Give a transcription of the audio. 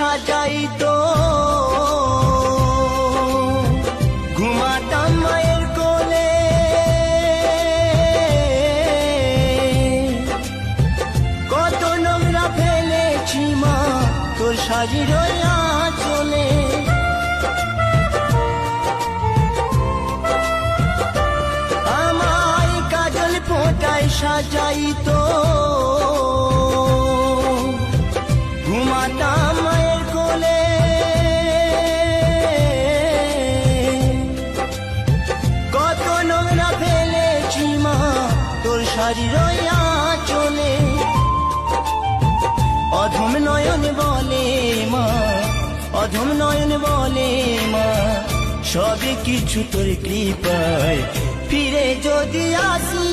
সাজাইতো, ঘুমাতাম মায়ের কোলে। কত নোংরা ফেলেছি মা তোর শাড়ির আঁচলে। আমায় কাজল ফোঁটায় সাজাইতো, ঘুমাতাম মায়ের কোলে। কত নোংরা ফেলেছি মা তোর শাড়ির আঁচলে। অধম নয়ন বলে মা, অধম নয়ন বলে মা, সবে কিছু তোর কৃপায় ফিরে যদি আসি।